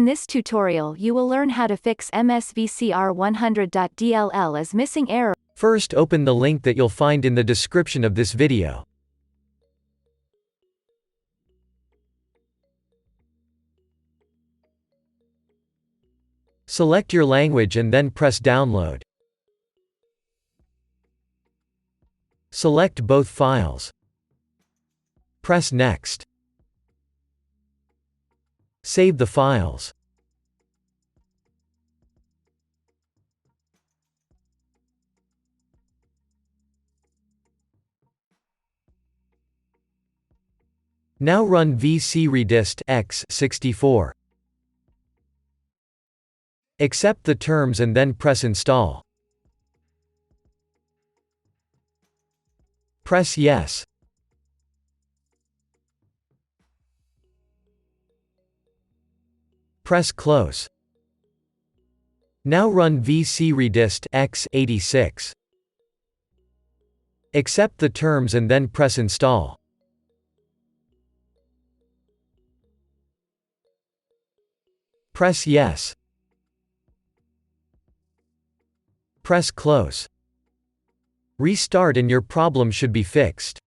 this tutorial you will learn how to fix msvcr100.dll is missing error. First, open the link that you'll find in the description of this video. Select your language and then press download. Select both files. Press next. Save the files. Now run vcr100 x64. Accept the terms and then press install. Press yes. Press close. Now run vcr100 x86. Accept the terms and then press install. Press yes. Press close. Restart and your problem should be fixed.